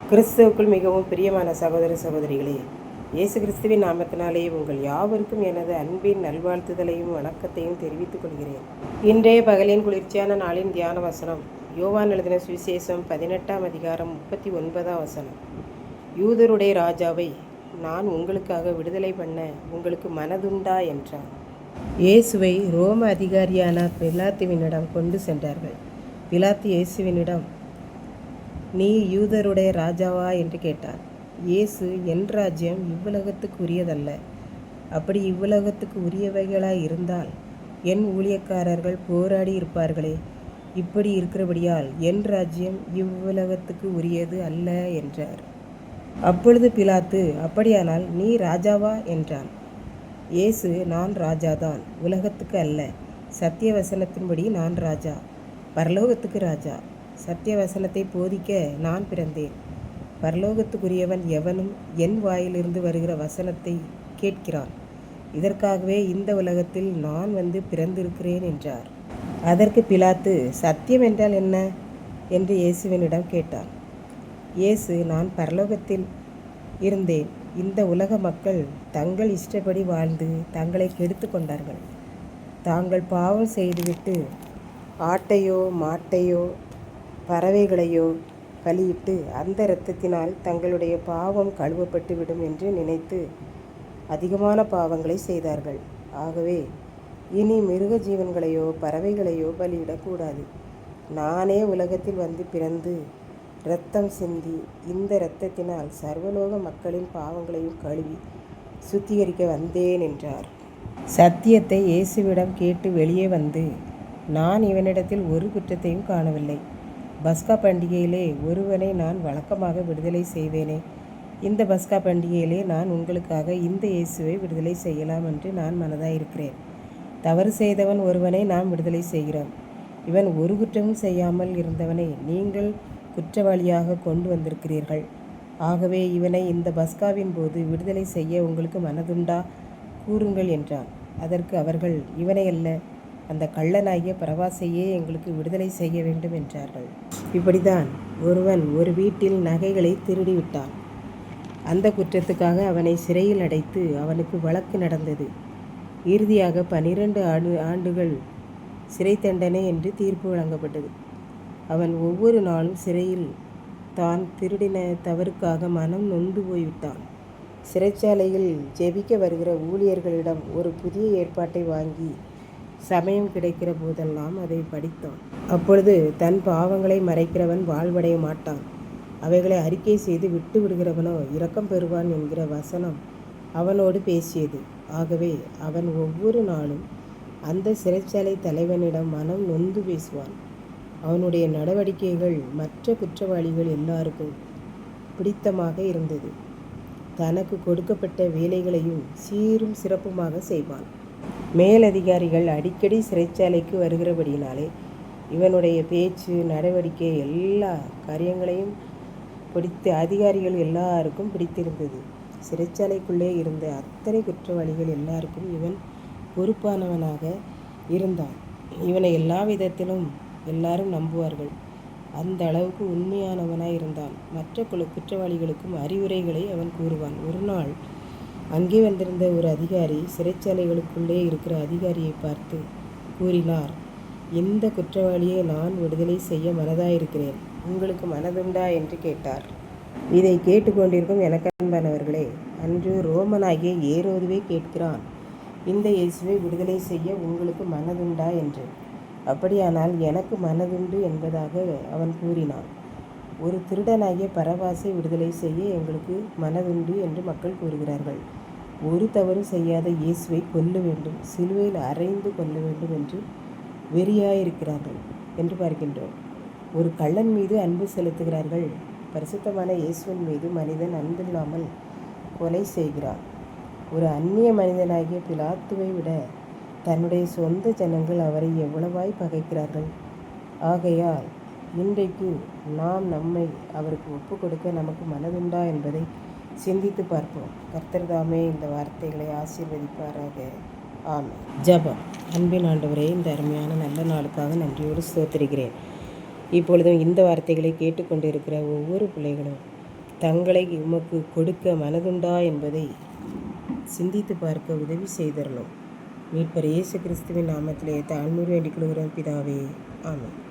கிறிஸ்துவுக்குள் மிகவும் பிரியமான சகோதர சகோதரிகளே, இயேசு கிறிஸ்துவின் நாமத்தினாலே உங்கள் யாவருக்கும் எனது அன்பின் நல்வாழ்த்துதலையும் வணக்கத்தையும் தெரிவித்துக் கொள்கிறேன். இன்றைய பகலின் குளிர்ச்சியான நாளின் தியான வசனம் யோவான் எழுதின சுவிசேஷம் 18ஆம் அதிகாரம் 39ஆம் வசனம். யூதருடைய ராஜாவை நான் உங்களுக்காக விடுதலை பண்ண உங்களுக்கு மனதுண்டா என்றார். இயேசுவை ரோம அதிகாரியான பிலாத்துவினிடம் கொண்டு சென்றார்கள். பிலாத்து இயேசுவினிடம், நீ யூதருடைய ராஜாவா என்று கேட்டார். இயேசு, என் ராஜ்யம் இவ்வுலகத்துக்கு உரியதல்ல. அப்படி இவ்வுலகத்துக்கு உரியவைகளாய் இருந்தால் என் ஊழியக்காரர்கள் போராடி இருப்பார்களே. இப்படி இருக்கிறபடியால் என் ராஜ்யம் இவ்வுலகத்துக்கு உரியது அல்ல என்றார். அப்பொழுது பிலாத்து, அப்படியானால் நீ ராஜாவா என்றான். இயேசு, நான் ராஜாதான், உலகத்துக்கு அல்ல. சத்திய வசனத்தின்படி நான் ராஜா, பரலோகத்துக்கு ராஜா. சத்திய வசனத்தை போதிக்க நான் பிறந்தேன். பரலோகத்துக்குரியவன் எவனும் என் வாயிலிருந்து வருகிற வசனத்தை கேட்கிறான். இதற்காகவே இந்த உலகத்தில் நான் வந்து பிறந்திருக்கிறேன் என்றார். அதற்கு பிலாத்து, சத்தியம் என்றால் என்ன என்று இயேசுவினிடம் கேட்டான். இயேசு, நான் பரலோகத்தில் இருந்தேன். இந்த உலக மக்கள் தங்கள் இஷ்டப்படி வாழ்ந்து தங்களை கெடுத்து கொண்டார்கள். தாங்கள் பாவம் செய்துவிட்டு ஆட்டையோ மாட்டையோ பறவைகளையோ பலியிட்டு அந்த இரத்தத்தினால் தங்களுடைய பாவம் கழுவப்பட்டு விடும் என்று நினைத்து அதிகமான பாவங்களை செய்தார்கள். ஆகவே இனி மிருக ஜீவன்களையோ பறவைகளையோ பலியிடக்கூடாது. நானே உலகத்தில் வந்து பிறந்து இரத்தம் சிந்தி இந்த இரத்தத்தினால் சர்வலோக மக்களின் பாவங்களையும் கழுவி சுத்திகரிக்க வந்தேன் என்றார். சத்தியத்தை இயேசுவிடம் கேட்டு வெளியே வந்து, நான் இவனிடத்தில் ஒரு குற்றத்தையும் காணவில்லை. பஸ்கா பண்டிகையிலே ஒருவனை நான் வழக்கமாக விடுதலை செய்வேனே. இந்த பஸ்கா பண்டிகையிலே நான் உங்களுக்காக இந்த இயேசுவை விடுதலை செய்யலாம் என்று நான் மனதாயிருக்கிறேன். தவறு செய்தவன் ஒருவனை நாம் விடுதலை செய்கிறோம். இவன் ஒரு குற்றமும் செய்யாமல் இருந்தவனை நீங்கள் குற்றவாளியாக கொண்டு வந்திருக்கிறீர்கள். ஆகவே இவனை இந்த பஸ்காவின் போது விடுதலை செய்ய உங்களுக்கு மனதுண்டா கூறுங்கள் என்றான். அதற்கு அவர்கள், இவனை அல்ல, அந்த கள்ளனாகிய பரபாசையே எங்களுக்கு விடுதலை செய்ய வேண்டும் என்றார்கள். இப்படிதான் ஒருவன் ஒரு வீட்டில் நகைகளை திருடிவிட்டான். அந்த குற்றத்துக்காக அவனை சிறையில் அடைத்து அவனுக்கு வழக்கு நடந்தது. இறுதியாக 12 ஆண்டுகள் சிறை தண்டனை என்று தீர்ப்பு வழங்கப்பட்டது. அவன் ஒவ்வொரு நாளும் சிறையில் தான் திருடின தவறுக்காக மனம் நொந்து போய்விட்டான். சிறைச்சாலையில் ஜெபிக்க வருகிற ஊழியர்களிடம் ஒரு புதிய ஏற்பாட்டை வாங்கி சமயம் கிடைக்கிற போதெல்லாம் அதை படித்தான். அப்பொழுது தன் பாவங்களை மறைக்கிறவன் வாழ்வடைய மாட்டான், அவைகளை அறிக்கை செய்து விட்டு விடுகிறவனோ இரக்கம் பெறுவான் என்கிற வசனம் அவனோடு பேசியது. ஆகவே அவன் ஒவ்வொரு நாளும் அந்த சிறைச்சாலை தலைவனிடம் மனம் நொந்து பேசுவான். அவனுடைய நடவடிக்கைகள் மற்ற குற்றவாளிகள் எல்லாருக்கும் பிடித்தமாக இருந்தது. தனக்கு கொடுக்கப்பட்ட வேலைகளையும் சீரும் சிறப்புமாக செய்வான். மேலதிகாரிகள் அடிக்கடி சிறைச்சாலைக்கு வருகிறபடியினாலே இவனுடைய பேச்சு நடவடிக்கை எல்லா காரியங்களையும் பிடித்த அதிகாரிகள் எல்லாருக்கும் பிடித்திருந்தது. சிறைச்சாலைக்குள்ளே இருந்த அத்தனை குற்றவாளிகள் எல்லாருக்கும் இவன் பொறுப்பானவனாக இருந்தான். இவனை எல்லா விதத்திலும் எல்லாரும் நம்புவார்கள். அந்த அளவுக்கு உண்மையானவனாய் இருந்தான். மற்ற குற்றவாளிகளுக்கும் அறிவுரைகளை அவன் கூறுவான். ஒரு நாள் அங்கே வந்திருந்த ஒரு அதிகாரி சிறைச்சாலைகளுக்குள்ளே இருக்கிற அதிகாரியை பார்த்து கூறினார், இந்த குற்றவாளியை நான் விடுதலை செய்ய மனதாயிருக்கிறேன், உங்களுக்கு மனதுண்டா என்று கேட்டார். இதை கேட்டுக்கொண்டிருக்கும் எனக்கு அன்பானவர்களே, அன்று ரோமனாகிய ஏரோதுவே கேட்கிறான், இந்த இயேசுவை விடுதலை செய்ய உங்களுக்கு மனதுண்டா என்று. அப்படியானால் எனக்கு மனதுண்டு என்பதாக அவன் கூறினான். ஒரு திருடனாகிய பரபாசை விடுதலை செய்ய எங்களுக்கு மனதுண்டு என்று மக்கள் கூறுகிறார்கள். ஒரு தவறு செய்யாத இயேசுவை கொல்ல வேண்டும், சிலுவையில் அறைந்து கொல்ல வேண்டும் என்று வெறியாயிருக்கிறார்கள் என்று பார்க்கின்றோம். ஒரு கள்ளன் மீது அன்பு செலுத்துகிறார்கள். பரிசுத்தமான இயேசுவின் மீது மனிதன் அன்பில்லாமல் கொலை செய்கிறான். ஒரு அந்நிய மனிதனாகிய பிலாத்துவை விட தன்னுடைய சொந்த ஜனங்கள் அவரை எவ்வளவாய் பகைக்கிறார்கள். ஆகையால் இன்றைக்கு நாம் நம்மை அவருக்கு ஒப்பு கொடுக்க நமக்கு மனதுண்டா என்பதை சிந்தித்து பார்ப்போம். கர்த்தர் தாமே இந்த வார்த்தைகளை ஆசீர்வதிப்பாராக. ஆமென். ஜெபம். அன்பின் ஆண்டவரே, இந்த அருமையான நல்ல நாளுக்காக நன்றியோடு ஸ்தோத்திரிக்கிறேன். இப்பொழுதும் இந்த வார்த்தைகளை கேட்டுக்கொண்டிருக்கிற ஒவ்வொரு பிள்ளைகளும் தங்களை உமக்கு கொடுக்க மனதுண்டா என்பதை சிந்தித்து பார்க்க உதவி செய்தரணும். மீட்பர் இயேசு கிறிஸ்துவின் நாமத்திலே தாழ்மையோடு வேண்டிக் கொள்கிறோம் பிதாவே. ஆமென்.